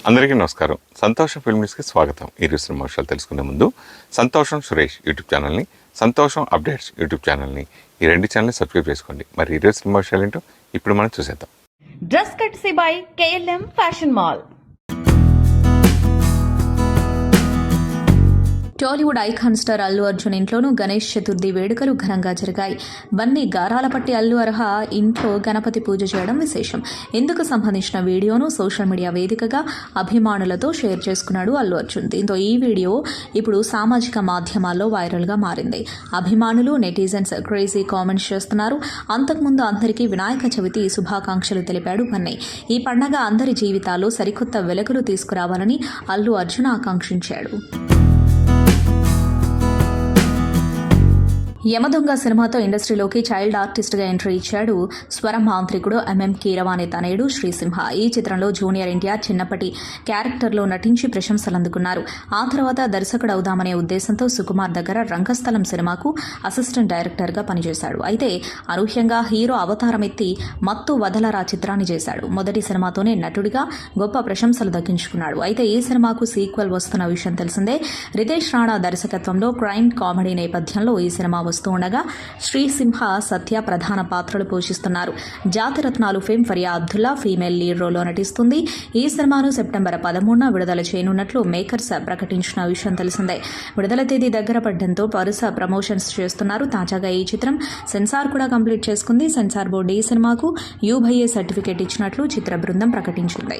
అందరికీ నమస్కారం. సంతోషం ఫిల్మ్ న్యూస్కి స్వాగతం. ఈరోజు సినిమా విషయాలు తెలుసుకునే ముందు సంతోషం సురేష్ యూట్యూబ్ ఛానల్ని, సంతోషం అప్డేట్స్ యూట్యూబ్ ఛానల్ని, ఈ రెండు ఛానల్ని సబ్స్క్రైబ్ చేసుకోండి. మరి ఈరోజు సినిమా విషయాలు ఏంటో ఇప్పుడు మనం చూసేద్దాం. Dress కట్సీ by KLM fashion mall. Tollywood icon star Allu Arjun ఇంట్లోనూ గణేష్ చతుర్థి వేడుకలు ఘనంగా జరిగాయి. బన్నీ గారాలపట్టి అల్లు అర్హ ఇంట్లో గణపతి పూజ చేయడం విశేషం. ఇందుకు సంబంధించిన వీడియోను సోషల్ మీడియా వేదికగా అభిమానులతో షేర్ చేసుకున్నాడు అల్లు అర్జున్. దీంతో ఈ వీడియో ఇప్పుడు సామాజిక మాధ్యమాల్లో వైరల్గా మారింది. అభిమానులు, నెటిజన్స్ క్రేజీ కామెంట్స్ చేస్తున్నారు. అంతకుముందు అందరికీ వినాయక చవితి శుభాకాంక్షలు తెలిపాడు బన్నీ. ఈ పండగ అందరి జీవితాల్లో సరికొత్త వెలుగులు తీసుకురావాలని అల్లు అర్జున్ ఆకాంక్షించాడు. యమదొంగ సినిమాతో ఇండస్ట్రీలోకి చైల్డ్ ఆర్టిస్ట్గా ఎంట్రీ ఇచ్చాడు స్వరం మాంత్రికుడు MM కీరవాణి తనయుడు శ్రీసింహ. ఈ చిత్రంలో జూనియర్ ఎన్టీఆర్ చిన్నప్పటి క్యారెక్టర్లో నటించి ప్రశంసలు అందుకున్నారు. ఆ తర్వాత దర్శకుడు అవుదామనే ఉద్దేశంతో సుకుమార్ దగ్గర రంగస్థలం సినిమాకు అసిస్టెంట్ డైరెక్టర్గా పనిచేశాడు. అయితే అనూహ్యంగా హీరో అవతారం ఎత్తి మత్తు వదలరా చిత్రాన్ని చేశాడు. మొదటి సినిమాతోనే నటుడిగా గొప్ప ప్రశంసలు దక్కించుకున్నాడు. అయితే ఈ సినిమాకు సీక్వెల్ వస్తున్న విషయం తెలిసిందే. రితేష్ రాణా దర్శకత్వంలో క్రైమ్ కామెడీ నేపథ్యంలో ఈ సినిమా వస్తూ ఉండగా శ్రీసింహ, సత్య ప్రధాన పాత్రలు పోషిస్తున్నారు. Jathiratnalu fame Faria Abdullah female lead రోల్లో నటిస్తుంది. ఈ సినిమాను సెప్టెంబర్ 13న విడుదల చేయనున్నట్లు మేకర్స్ ప్రకటించిన విషయం తెలిసిందే. విడుదల తేదీ దగ్గర పడడంతో వరుస ప్రమోషన్స్ చేస్తున్నారు. తాజాగా ఈ చిత్రం సెన్సార్ కూడా కంప్లీట్ చేసుకుంది. సెన్సార్ బోర్డు ఈ సినిమాకు UBA సర్టిఫికేట్ ఇచ్చినట్లు చిత్ర బృందం ప్రకటించింది.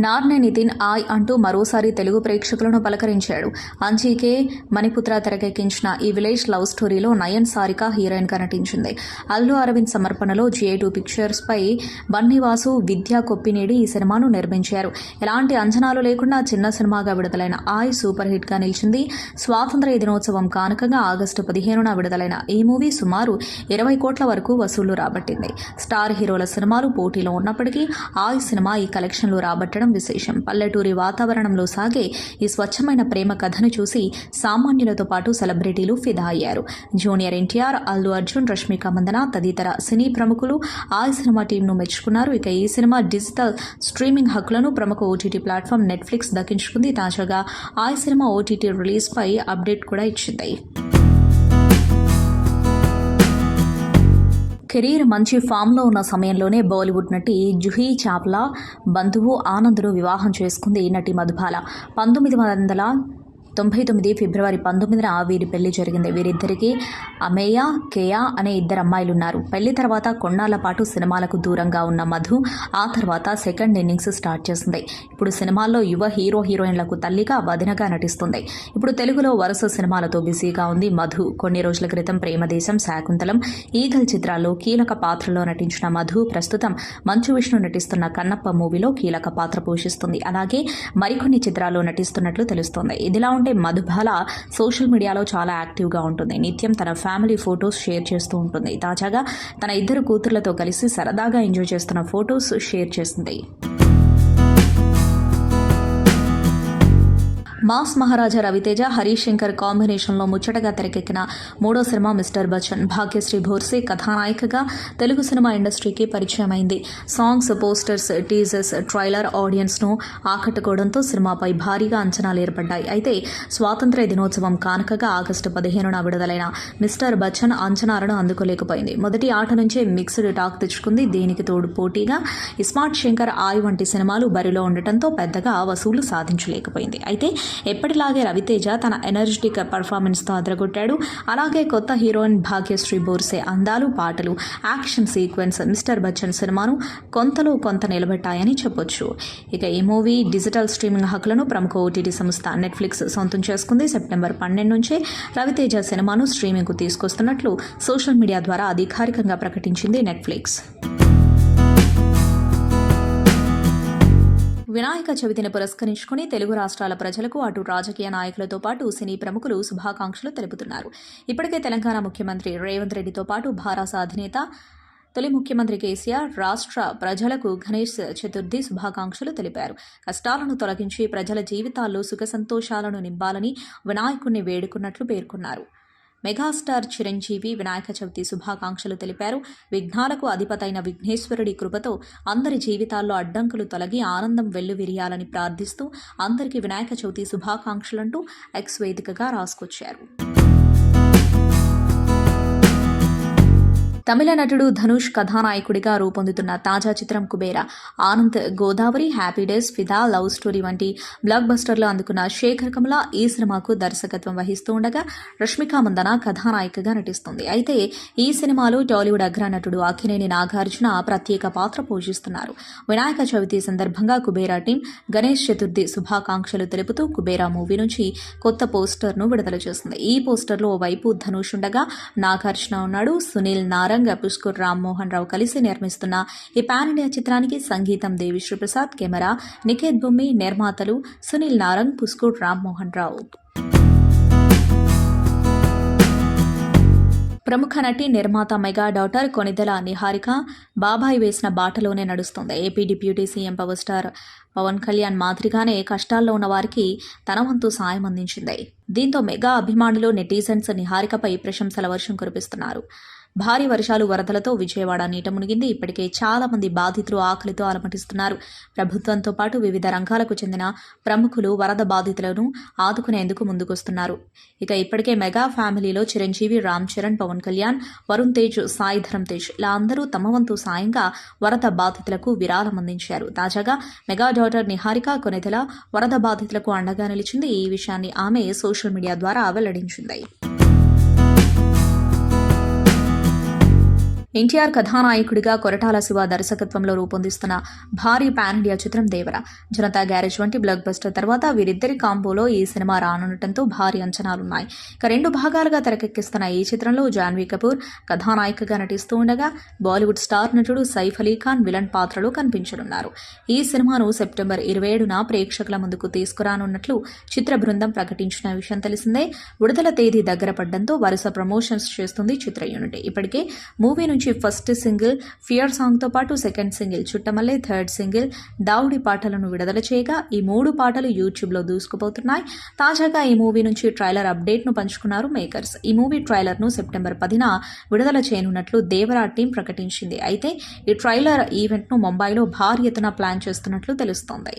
నార్నే నితిన్ ఆయ్ అంటూ మరోసారి తెలుగు ప్రేక్షకులను పలకరించాడు. అంజీకే మణిపుత్ర తెరకెక్కించిన ఈ విలేజ్ లవ్ స్టోరీలో నయన్ సారిక హీరోయిన్గా నటించింది. అల్లు అరవింద్ సమర్పణలో GA2 పిక్చర్స్ పై బన్నీవాసు, విద్యా కొప్పినేడి ఈ సినిమాను నిర్మించారు. ఎలాంటి అంచనాలు లేకుండా చిన్న సినిమాగా విడుదలైన ఆయ్ సూపర్ హిట్ గా నిలిచింది. స్వాతంత్ర్య దినోత్సవం కానుకగా ఆగస్టు 15న విడుదలైన ఈ మూవీ సుమారు 20 కోట్ల వరకు వసూళ్లు రాబట్టింది. స్టార్ హీరోల సినిమాలు పోటీలో ఉన్నప్పటికీ ఆయ్ సినిమా ఈ కలెక్షన్లు రాబట్టడం విశేషం. పల్లెటూరి వాతావరణంలో సాగే ఈ స్వచ్ఛమైన ప్రేమ కథను చూసి సామాన్యులతో పాటు సెలబ్రిటీలు ఫిదా అయ్యారు. జూనియర్ ఎన్టీఆర్, అల్లు అర్జున్, రష్మిక మందన తదితర సినీ ప్రముఖులు ఆ సినిమా టీంను మెచ్చుకున్నారు. ఇక ఈ సినిమా డిజిటల్ స్ట్రీమింగ్ హక్కులను ప్రముఖ OTT ప్లాట్ఫామ్ నెట్ఫ్లిక్స్ దక్కించుకుంది. తాజాగా ఆ సినిమా OTT రిలీజ్ పై అప్డేట్ కూడా ఇచ్చింది. కెరీర్ మంచి ఫామ్లో ఉన్న సమయంలోనే బాలీవుడ్ నటి జూహీ చావ్లా బంధువు ఆనంద్ను వివాహం చేసుకుంది నటి మధుబాల. 1999 ఫిబ్రవరి 19న వీరి పెళ్లి జరిగింది. వీరిద్దరికీ అమేయ, కేయా అనే ఇద్దరు అమ్మాయిలున్నారు. పెళ్లి తర్వాత కొన్నాళ్ల పాటు సినిమాలకు దూరంగా ఉన్న మధు ఆ తర్వాత సెకండ్ ఇన్నింగ్స్ స్టార్ట్ చేసింది. ఇప్పుడు సినిమాల్లో యువ హీరోయిన్లకు తల్లిగా, వదినగా నటిస్తుంది. ఇప్పుడు తెలుగులో వరుస సినిమాలతో బిజీగా ఉంది మధు. కొన్ని రోజుల క్రితం ప్రేమదేశం, శాకుంతలం, ఈగల్ చిత్రాల్లో కీలక పాత్రలో నటించిన మధు ప్రస్తుతం మంచు విష్ణు నటిస్తున్న కన్నప్ప మూవీలో కీలక పాత్ర పోషిస్తుంది. అలాగే మరికొన్ని చిత్రాల్లో నటిస్తున్నట్లు తెలుస్తోంది. ఇదిలా మధుబాల సోషల్ మీడియాలో చాలా యాక్టివ్గా ఉంటుంది. నిత్యం తన ఫ్యామిలీ ఫొటోస్ షేర్ చేస్తూ ఉంటుంది. తాజాగా తన ఇద్దరు కూతుర్లతో కలిసి సరదాగా ఎంజాయ్ చేస్తున్న ఫొటోస్ షేర్ చేసింది. మాస్ మహారాజా రవితేజ, హరీష్ శంకర్ కాంబినేషన్లో ముచ్చటగా తెరకెక్కిన మూడో సినిమా మిస్టర్ బచ్చన్. భాగ్యశ్రీ భోర్సే కథానాయికగా తెలుగు సినిమా ఇండస్ట్రీకి పరిచయం అయింది. సాంగ్స్, పోస్టర్స్, టీజర్స్, ట్రైలర్ ఆడియన్స్ను ఆకట్టుకోవడంతో సినిమాపై భారీగా అంచనాలు ఏర్పడ్డాయి. అయితే స్వాతంత్ర్య దినోత్సవం కానుకగా ఆగస్టు 15న విడుదలైన మిస్టర్ బచ్చన్ అంచనాలను అందుకోలేకపోయింది. మొదటి ఆట నుంచే మిక్స్డ్ టాక్ తెచ్చుకుంది. దీనికి తోడు పోటీగా ఇస్మార్ట్ శంకర్, ఆయ్ వంటి సినిమాలు బరిలో ఉండటంతో పెద్దగా వసూళ్లు సాధించలేకపోయింది. అయితే ఎప్పటిలాగే రవితేజ తన ఎనర్జెటిక్ పర్ఫార్మెన్స్తో అదరగొట్టాడు. అలాగే కొత్త హీరోయిన్ భాగ్యశ్రీ బోర్సే అందాలు, పాటలు, యాక్షన్ సీక్వెన్స్ మిస్టర్ బచ్చన్ సినిమాను కొంతలో కొంత నిలబెట్టాయని చెప్పొచ్చు. ఇక ఈ మూవీ డిజిటల్ స్ట్రీమింగ్ హక్కులను ప్రముఖ OTT సంస్థ నెట్ఫ్లిక్స్ సొంతం చేసుకుంది. సెప్టెంబర్ 12 నుంచే రవితేజ సినిమాను స్ట్రీమింగ్కు తీసుకొస్తున్నట్లు సోషల్ మీడియా ద్వారా అధికారికంగా ప్రకటించింది నెట్ఫ్లిక్స్. వినాయక చవితిని పురస్కరించుకుని తెలుగు రాష్ట్రాల ప్రజలకు అటు రాజకీయ నాయకులతో పాటు సినీ ప్రముఖులు శుభాకాంక్షలు తెలుపుతున్నారు. ఇప్పటికే తెలంగాణ ముఖ్యమంత్రి రేవంత్ రెడ్డితో పాటు భారాస అధినేత తొలి ముఖ్యమంత్రి కేసీఆర్ రాష్ట్ర ప్రజలకు గణేష్ చతుర్థి శుభాకాంక్షలు తెలిపారు. కష్టాలను తొలగించి ప్రజల జీవితాల్లో సుఖ సంతోషాలను నింపాలని వినాయకుణ్ణి వేడుకున్నట్లు పేర్కొన్నారు. మెగాస్టార్ చిరంజీవి వినాయక చవితి శుభాకాంక్షలు తెలిపారు. విఘ్నాలకు అధిపతైన విఘ్నేశ్వరుడి కృపతో అందరి జీవితాల్లో అడ్డంకులు తొలగి ఆనందం వెల్లువిరియాలని ప్రార్థిస్తూ అందరికీ వినాయక చవితి శుభాకాంక్షలంటూ ఎక్స్ వేదికగా రాసుకొచ్చారు. తమిళ నటుడు ధనుష్ కథానాయకుడిగా రూపొందుతున్న తాజా చిత్రం కుబేరా. ఆనంద్, గోదావరి, హ్యాపీ డేస్, ఫిదా, లవ్ స్టోరీ వంటి బ్లాక్ బస్టర్లు అందుకున్న శేఖర్ కమల ఈ సినిమాకు దర్శకత్వం వహిస్తూ ఉండగా రష్మిక మందన కథానాయికగా నటిస్తుంది. అయితే ఈ సినిమాలో టాలీవుడ్ అగ్రనటుడు అక్కినేని నాగార్జున ప్రత్యేక పాత్ర పోషిస్తున్నారు. వినాయక చవితి సందర్భంగా కుబేరా టీం గణేష్ చతుర్థి శుభాకాంక్షలు తెలుపుతూ కుబేరా మూవీ నుంచి కొత్త పోస్టర్ను విడుదల చేసింది. ఈ పోస్టర్లో ఓవైపు ధనుష్ ఉండగా నాగార్జున ఉన్నాడు. సునీల్ నారంగ్, పుష్కర్ రామ్మోహన్ రావు కలిసి నిర్మిస్తున్న ఈ పాన్ ఇండియా చిత్రానికి సంగీతం దేవిశ్రీ ప్రసాద్, కెమెరా నికేత్ బొమ్మి, నిర్మాతలు సునీల్ నారంగ్, పుష్కర్ రామ్మోహన్ రావు. ప్రముఖ నటి నిర్మాత మెగా డాటర్ కొణిదెల నిహారిక బాబాయ్ వేసిన బాటలోనే నడుస్తుంది. AP deputy CM power star Pawan Kalyan మాదిరిగానే కష్టాల్లో ఉన్న వారికి తన వంతు సాయం అందించింది. దీంతో మెగా అభిమానులు, నెటిజన్స్ నిహారికపై ప్రశంసల వర్షం కురిపిస్తున్నారు. భారీ వర్షాలు, వరదలతో విజయవాడ నీట మునిగింది. ఇప్పటికే చాలా మంది బాధితులు ఆకలితో అలమటిస్తున్నారు. ప్రభుత్వంతో పాటు వివిధ రంగాలకు చెందిన ప్రముఖులు వరద బాధితులను ఆదుకునేందుకు ముందుకొస్తున్నారు. ఇక ఇప్పటికే మెగా ఫ్యామిలీలో చిరంజీవి, రామ్ చరణ్, పవన్ కళ్యాణ్, వరుణ్ తేజ్, సాయి ధరమ్ తేజ్ ఇలా అందరూ తమ వంతు సాయంగా వరద బాధితులకు విరాళం అందించారు. తాజాగా మెగా డాటర్ నిహారిక కొణిదెల వరద బాధితులకు అండగా నిలిచింది. ఈ విషయాన్ని ఆమె సోషల్ మీడియా ద్వారా వెల్లడించింది. ఎన్టీఆర్ కథానాయకుడిగా కొరటాల శివ దర్శకత్వంలో రూపొందిస్తున్న భారీ పాన్ ఇండియా చిత్రం దేవర. జనతా గ్యారేజ్ వంటి బ్లాక్ బస్టర్ తర్వాత వీరిద్దరి కాంబోలో ఈ సినిమా రానుండటంతో భారీ అంచనాలున్నాయి. ఇక 2 భాగాలుగా తెరకెక్కిస్తున్న ఈ చిత్రంలో జాన్వీ కపూర్ కథానాయికగా నటిస్తూ ఉండగా బాలీవుడ్ స్టార్ నటుడు సైఫ్ అలీ ఖాన్ విలన్ పాత్రలో కనిపించనున్నారు. ఈ సినిమాను సెప్టెంబర్ 27న ప్రేక్షకుల ముందుకు తీసుకురానున్నట్లు చిత్ర బృందం ప్రకటించిన విషయం తెలిసిందే. విడుదల తేదీ దగ్గర పడడంతో వరుస ప్రమోషన్స్ చేస్తుంది చిత్ర యూనిట్. ఇప్పటికే మూవీ నుంచి ఫస్ట్ సింగిల్ ఫియర్ సాంగ్తో పాటు second single Chuttamalle, third single దావుడి పాటలను విడుదల చేయగా ఈ 3 పాటలు యూట్యూబ్లో దూసుకుపోతున్నాయి. తాజాగా ఈ మూవీ నుంచి ట్రైలర్ అప్డేట్ను పంచుకున్నారు మేకర్స్. ఈ మూవీ ట్రైలర్ను సెప్టెంబర్ 10న విడుదల చేయనున్నట్లు దేవరా టీం ప్రకటించింది. అయితే ఈ ట్రైలర్ ఈవెంట్ను ముంబైలో భారీ ఎత్తున ప్లాన్ చేస్తున్నట్లు తెలుస్తోంది.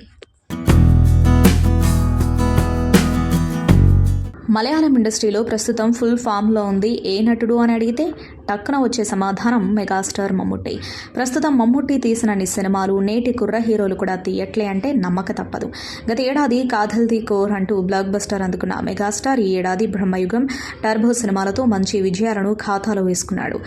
మలయాళం ఇండస్ట్రీలో ప్రస్తుతం ఫుల్ ఫామ్లో ఉంది ఏ నటుడు అని అడిగితే టక్కున వచ్చే సమాధానం మెగాస్టార్ మమ్ముట్టి. ప్రస్తుతం మమ్ముట్టి తీసిన సినిమాలు నేటి కుర్ర హీరోలు కూడా తీయట్లే అంటే నమ్మక తప్పదు. గత ఏడాది కాథల్ ది కోర్ అంటూ బ్లాక్ బస్టర్ అందుకున్న మెగాస్టార్ ఈ ఏడాది బ్రహ్మయుగం, టర్బో సినిమాలతో మంచి విజయాలను ఖాతాలో వేసుకున్నాడు.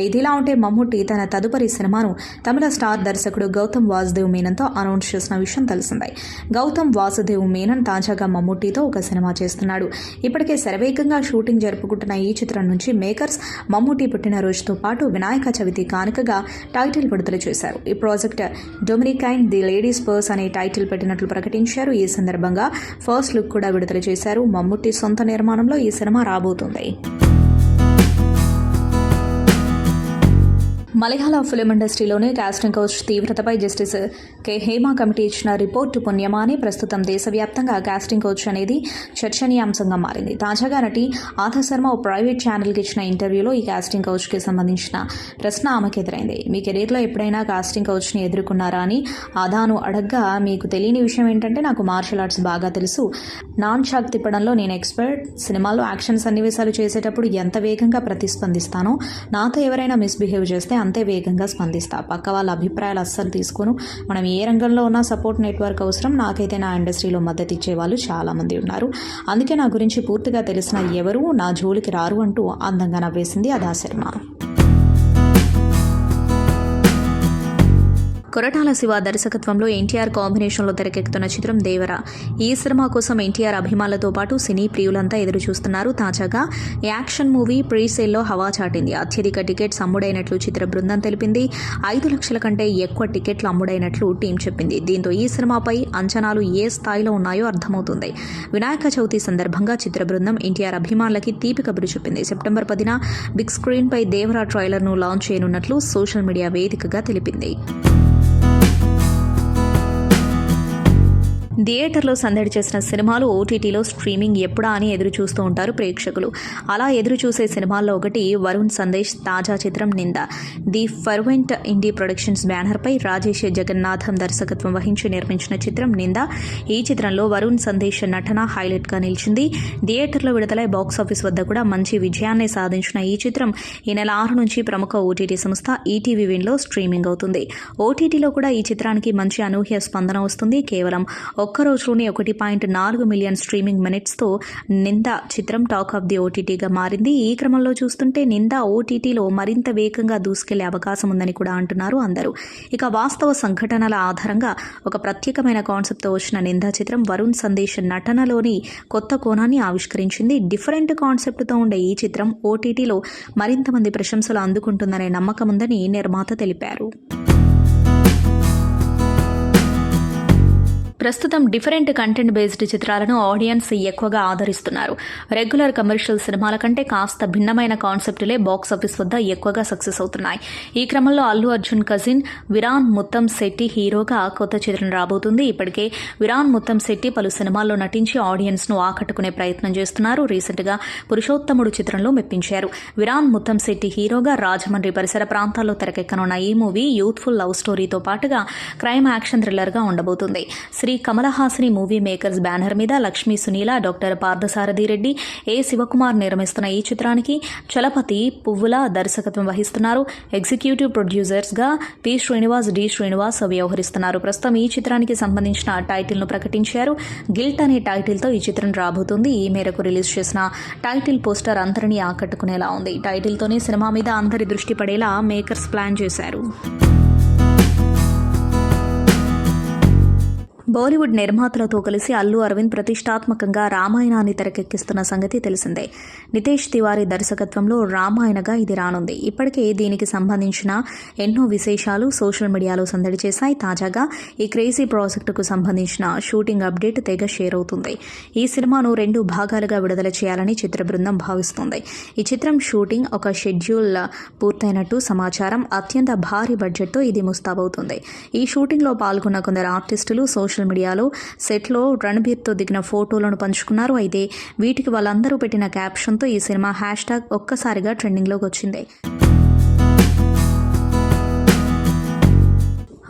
ఇదిలా ఉంటే మమ్ముట్టి తన తదుపరి సినిమాను తమిళ స్టార్ దర్శకుడు గౌతమ్ వాసుదేవ్ మీనన్తో అనౌన్స్ చేసిన విషయం తెలిసిందే. గౌతమ్ వాసుదేవ్ మీనన్ తాజాగా మమ్ముట్టితో ఒక సినిమా చేస్తున్నాడు. ఇప్పటికే శరవేగంగా షూటింగ్ జరుపుకుంటున్న ఈ చిత్రం నుంచి మేకర్స్ మమ్ముట్టి పుట్టినరోజుతో పాటు వినాయక చవితి కానుకగా టైటిల్ విడుదల చేశారు. ఈ ప్రాజెక్ట్ డొమినికైన్ ది లేడీస్ పర్స్ అనే టైటిల్ పెట్టినట్లు ప్రకటించారు. ఈ సందర్భంగా ఫస్ట్ లుక్ కూడా విడుదల చేశారు. మమ్ముట్టి సొంత నిర్మాణంలో ఈ సినిమా రాబోతుంది. మలయాళ ఫిలిం ఇండస్ట్రీలోనే కాస్టింగ్ కౌచ్ తీవ్రతపై జస్టిస్ కె హేమా కమిటీ ఇచ్చిన రిపోర్టు పుణ్యమా అని ప్రస్తుతం దేశవ్యాప్తంగా కాస్టింగ్ కౌచ్ అనేది చర్చనీయాంశంగా మారింది. తాజాగా నటి ఆథా శర్మ ఓ ప్రైవేట్ ఛానల్కి ఇచ్చిన ఇంటర్వ్యూలో ఈ కాస్టింగ్ కౌచ్కి సంబంధించిన ప్రశ్న ఆమెకు ఎదురైంది. మీ కెరీర్లో ఎప్పుడైనా కాస్టింగ్ కౌచ్ని ఎదుర్కొన్నారా అని ఆదాను అడగ్గా, మీకు తెలియని విషయం ఏంటంటే నాకు మార్షల్ ఆర్ట్స్ బాగా తెలుసు, నాన్ షాక్ తిప్పడంలో నేను ఎక్స్పర్ట్, సినిమాల్లో యాక్షన్ సన్నివేశాలు చేసేటప్పుడు ఎంత వేగంగా ప్రతిస్పందిస్తానో, నాతో ఎవరైనా మిస్బిహేవ్ చేస్తే అంతే వేగంగా స్పందిస్తా, పక్క వాళ్ళ అభిప్రాయాలు అస్సలు తీసుకోను, మనం ఏ రంగంలో ఉన్న సపోర్ట్ నెట్వర్క్ అవసరం, నాకైతే నా ఇండస్ట్రీలో మద్దతు ఇచ్చే వాళ్ళు చాలామంది ఉన్నారు, అందుకే నా గురించి పూర్తిగా తెలిసిన ఎవరూ నా జోలికి రారు అంటూ అందంగా నవ్వేసింది ఆదా శర్మ. కొరటాల శివ దర్శకత్వంలో ఎన్టీఆర్ కాంబినేషన్లో తెరకెక్కుతున్న చిత్రం దేవర. ఈ సినిమా కోసం ఎన్టీఆర్ అభిమానులతో పాటు సినీ ప్రియులంతా ఎదురు చూస్తున్నారు. తాజాగా యాక్షన్ మూవీ ప్రీసేల్లో హవా చాటింది. అత్యధిక టికెట్స్ అమ్ముడైనట్లు చిత్ర బృందం తెలిపింది. 5 లక్షల కంటే ఎక్కువ టికెట్లు అమ్ముడైనట్లు టీం చెప్పింది. దీంతో ఈ సినిమాపై అంచనాలు ఏ స్థాయిలో ఉన్నాయో అర్థమవుతుంది. వినాయక చవితి సందర్భంగా చిత్ర బృందం ఎన్టీఆర్ అభిమానులకి తీపి కబురు చెప్పింది. సెప్టెంబర్ 10న బిగ్ స్క్రీన్పై దేవర ట్రైలర్ను లాంచ్ చేయనున్నట్లు సోషల్ మీడియా వేదికగా తెలిపింది. థియేటర్లో సందడి చేసిన సినిమాలు ఓటీటీలో స్ట్రీమింగ్ ఎప్పుడా అని ఎదురు చూస్తూ ఉంటారు ప్రేక్షకులు. అలా ఎదురు చూసే సినిమాల్లో ఒకటి వరుణ్ సందేశ్ తాజా చిత్రం నింద. ది ఫర్వెంట్ ఇండీ ప్రొడక్షన్స్ బ్యానర్పై రాజేష్ జగన్నాథం దర్శకత్వం వహించి నిర్మించిన చిత్రం నింద. ఈ చిత్రంలో వరుణ్ సందేశ్ నటన హైలైట్గా నిలిచింది. థియేటర్లో విడుదలై బాక్సాఫీస్ వద్ద కూడా మంచి విజయాన్ని సాధించిన ఈ చిత్రం ఈ నెల 6 నుంచి ప్రముఖ ఓటీటీ సంస్థ ఈటీవీ విన్లో స్ట్రీమింగ్ అవుతుంది. ఓటీటీలో కూడా ఈ చిత్రానికి మంచి అనూహ్య స్పందన వస్తుంది. కేవలం ఒక్క రోజులోనే 1.4 మిలియన్ స్ట్రీమింగ్ మినిట్స్తో నింద చిత్రం టాక్ ఆఫ్ ది ఓటీటీగా మారింది. ఈ క్రమంలో చూస్తుంటే నింద ఓటీటీలో మరింత వేగంగా దూసుకెళ్లే అవకాశం ఉందని కూడా అంటున్నారు అందరూ. ఇక వాస్తవ సంఘటనల ఆధారంగా ఒక ప్రత్యేకమైన కాన్సెప్ట్తో వచ్చిన నింద చిత్రం వరుణ్ సందేశ్ నటనలోని కొత్త కోణాన్ని ఆవిష్కరించింది. డిఫరెంట్ కాన్సెప్ట్తో ఉండే ఈ చిత్రం ఓటీటీలో మరింత మంది ప్రశంసలు అందుకుంటుందనే నమ్మకం ఉందని నిర్మాత తెలిపారు. ప్రస్తుతం డిఫరెంట్ కంటెంట్ బేస్డ్ చిత్రాలను ఆడియన్స్ ఎక్కువగా ఆదరిస్తున్నారు. రెగ్యులర్ కమర్షియల్ సినిమాల కంటే కాస్త భిన్నమైన కాన్సెప్టులే బాక్సాఫీస్ వద్ద ఎక్కువగా సక్సెస్ అవుతున్నాయి. ఈ క్రమంలో అల్లు అర్జున్ కజిన్ విరాన్ ముత్తం శెట్టి హీరోగా కొత్త చిత్రం రాబోతుంది. ఇప్పటికే విరాన్ ముత్తం శెట్టి పలు సినిమాల్లో నటించి ఆడియన్స్ను ఆకట్టుకునే ప్రయత్నం చేస్తున్నారు. రీసెంట్గా పురుషోత్తముడు చిత్రంలో మెప్పించారు. విరాన్ ముత్తం శెట్టి హీరోగా రాజమండ్రి పరిసర ప్రాంతాల్లో తెరకెక్కనున్న ఈ మూవీ యూత్ఫుల్ లవ్ స్టోరీతో పాటుగా క్రైమ్ యాక్షన్ థ్రిల్లర్గా ఉండబోతుంది. Sri Kamalahasini movie makers banner మీద లక్ష్మీ సునీల, డాక్టర్ పార్థసారథి రెడ్డి, ఏ శివకుమార్ నిర్మిస్తున్న ఈ చిత్రానికి చలపతి పువ్వుల దర్శకత్వం వహిస్తున్నారు. ఎగ్జిక్యూటివ్ ప్రొడ్యూసర్స్గా పి శ్రీనివాస్, డి శ్రీనివాస్ వ్యవహరిస్తున్నారు. ప్రస్తుతం ఈ చిత్రానికి సంబంధించిన టైటిల్ను ప్రకటించారు. గిల్ట్ అనే టైటిల్తో ఈ చిత్రం రాబోతుంది. ఈ మేరకు రిలీజ్ చేసిన టైటిల్ పోస్టర్ అందరినీ ఆకట్టుకునేలా ఉంది. టైటిల్తోనే సినిమా మీద అందరి దృష్టి పడేలా మేకర్స్ ప్లాన్ చేశారు. బాలీవుడ్ నిర్మాతలతో కలిసి అల్లు అరవింద్ ప్రతిష్టాత్మకంగా రామాయణాన్ని తెరకెక్కిస్తున్న సంగతి తెలిసిందే. నితేష్ తివారీ దర్శకత్వంలో రామాయణగా ఇది రానుంది. ఇప్పటికే దీనికి సంబంధించిన ఎన్నో విశేషాలు సోషల్ మీడియాలో సందడి చేశాయి. తాజాగా ఈ క్రేజీ ప్రాజెక్టుకు సంబంధించిన షూటింగ్ అప్డేట్ తెగ షేర్ అవుతుంది. ఈ సినిమాను 2 భాగాలుగా విడుదల చేయాలని చిత్ర బృందం భావిస్తోంది. ఈ చిత్రం షూటింగ్ ఒక షెడ్యూల్ పూర్తయినట్టు సమాచారం. అత్యంత భారీ బడ్జెట్తో ఇది ముస్తాబవుతుంది. ఈ షూటింగ్లో పాల్గొన్న కొందరు ఆర్టిస్టులు సోషల్ మీడియాలో సెట్లో రణబీర్తో దిగిన ఫోటోలను పంచుకున్నారు. అయితే వీటికి వాళ్ళందరూ పెట్టిన క్యాప్షన్తో ఈ సినిమా హ్యాష్ట్యాగ్ ఒక్కసారిగా ట్రెండింగ్లోకి వచ్చింది.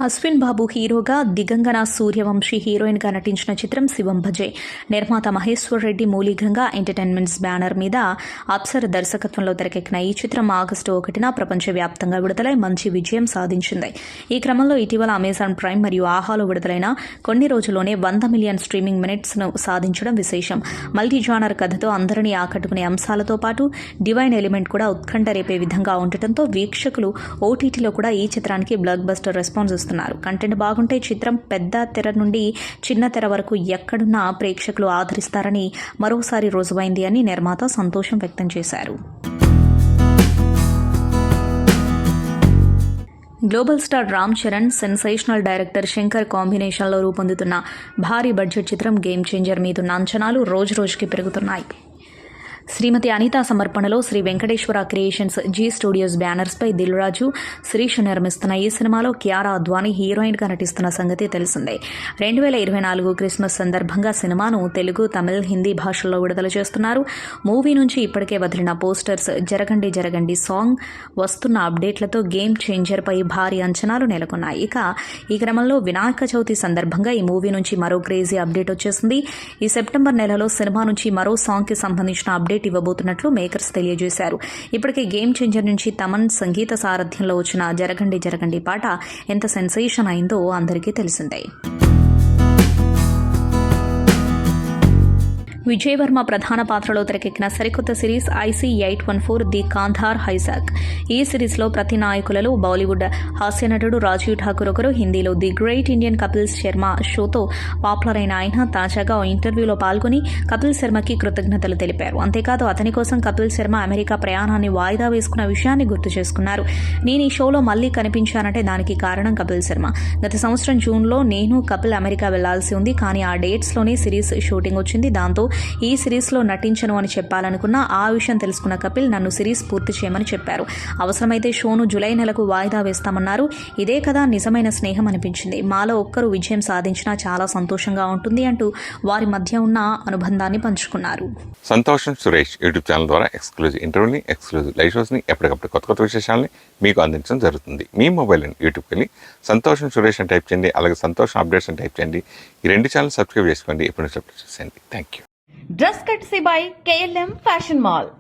అశ్విన్ బాబు హీరోగా, దిగంగన సూర్యవంశీ హీరోయిన్గా నటించిన చిత్రం శివం భజే. నిర్మాత మహేశ్వర్ రెడ్డి మూలీగంగా ఎంటర్టైన్మెంట్స్ బ్యానర్ మీద అప్సర్ దర్శకత్వంలో తెరకెక్కిన ఈ చిత్రం ఆగస్టు 1న ప్రపంచవ్యాప్తంగా విడుదలై మంచి విజయం సాధించింది. ఈ క్రమంలో ఇటీవల అమెజాన్ ప్రైమ్ మరియు ఆహాలో విడుదలైన కొన్ని రోజుల్లోనే 100 మిలియన్ స్ట్రీమింగ్ మినిట్స్ను సాధించడం విశేషం. మల్టీ జానర్ కథతో అందరినీ ఆకట్టుకునే అంశాలతో పాటు డివైన్ ఎలిమెంట్ కూడా ఉత్కంఠ రేపే విధంగా ఉండటంతో వీక్షకులు ఓటీటీలో కూడా ఈ చిత్రానికి బ్లాక్ బస్టర్ రెస్పాన్స్ ఇస్తున్నారు. కంటెంట్ బాగుంటే చిత్రం పెద్ద తెర నుండి చిన్న తెర వరకు ఎక్కడున్నా ప్రేక్షకులు ఆదరిస్తారని మరోసారి రుజువైంది అని నిర్మాత సంతోషం వ్యక్తం చేశారు. Global star Ram Charan, sensational director Shankar కాంబినేషన్లో రూపొందుతున్న భారీ బడ్జెట్ చిత్రం గేమ్ చేంజర్ మీదున్న అంచనాలు రోజురోజుకి పెరుగుతున్నాయి. శ్రీమతి అనిత సమర్పణలో Sri Venkateswara creations, Zee studios బ్యానర్స్పై దిల్ రాజు, శిరీష్ నిర్మిస్తున్న ఈ సినిమాలో కియారా అద్వానీ హీరోయిన్గా నటిస్తున్న సంగతి తెలిసిందే. 2024 క్రిస్మస్ సందర్భంగా సినిమాను తెలుగు, తమిళ్, హిందీ భాషల్లో విడుదల చేస్తున్నారు. మూవీ నుంచి ఇప్పటికే వదిలిన పోస్టర్స్, జరగండి జరగండి సాంగ్, వస్తున్న అప్డేట్లతో గేమ్ చేంజర్పై భారీ అంచనాలు నెలకొన్నాయి. ఇక ఈ క్రమంలో వినాయక చవితి సందర్భంగా ఈ మూవీ నుంచి మరో క్రేజీ అప్డేట్ వచ్చేసింది. ఈ సెప్టెంబర్ నెలలో సినిమా నుంచి మరో సాంగ్కి సంబంధించిన అప్డేట్ ఇవ్వబోతున్నట్లు మేకర్స్ తెలియజేశారు. ఇప్పటికే గేమ్ చేంజర్ నుంచి తమన్ సంగీత సారథ్యంలో వచ్చిన జరగండి జరగండి పాట ఎంత సెన్సేషన్ అయిందో అందరికీ తెలిసిందే. విజయ్ వర్మ ప్రధాన పాత్రలో తెరకెక్కిన సరికొత్త series IC-814 the Kandahar hijack. ఈ సిరీస్లో ప్రతి నాయకులలో బాలీవుడ్ హాస్య నటుడు రాజీవ్ ఠాకూర్ ఒకరు. హిందీలో the great Indian Kapil Sharma షోతో పాపులర్ అయిన ఆయన తాజాగా ఓ ఇంటర్వ్యూలో పాల్గొని కపిల్ శర్మకి కృతజ్ఞతలు తెలిపారు. అంతేకాదు అతని కోసం కపిల్ శర్మ అమెరికా ప్రయాణాన్ని వాయిదా వేసుకున్న విషయాన్ని గుర్తు చేసుకున్నారు. నేను ఈ షోలో మళ్లీ కనిపించానంటే దానికి కారణం కపిల్ శర్మ. గత సంవత్సరం జూన్లో నేను కపిల్ అమెరికా వెళ్లాల్సి ఉంది, కానీ ఆ డేట్స్లోనే సిరీస్ షూటింగ్ వచ్చింది. దాంతో ఈ సిరీస్లో నటించను అని చెప్పాలనుకున్నా ఆ విషయం తెలుసుకున్న కపిల్ నన్ను సిరీస్ పూర్తి చేయమని చెప్పారు. అవసరమైతే షోను జూలై నెలకు వాయిదా వేస్తామన్నారు. ఇదే కదా నిజమైన స్నేహం అనిపించింది. మాలో ఒక్కరు విజయం సాధించినా చాలా సంతోషంగా ఉంటుంది అంటూ వారి మధ్య ఉన్న అనుబంధాన్ని పంచుకున్నారు. సంతోషం సురేష్ యూట్యూబ్ ఛానల్ ద్వారా ఎక్స్క్లూజివ్ ఇంటర్వ్యూని, ఎక్స్క్లూజివ్ లైవ్ షోస్ని, ఎప్పటికప్పుడు కొత్త విశేషాలని మీకు అందించడం జరుగుతుంది. మీ మొబైల్ అండ్ యూట్యూబ్కి వెళ్ళి సంతోషం సురేష్ అని టైప్ చేయండి, అలాగే సంతోషం అప్డేట్స్ అని టైప్ చేయండి. ఈ 2 ఛానల్ సబ్స్క్రైబ్ చేసుకోండి. ఎప్పుడు చూసేయండి. Thank you. Dress కట్సీ by KLM fashion mall.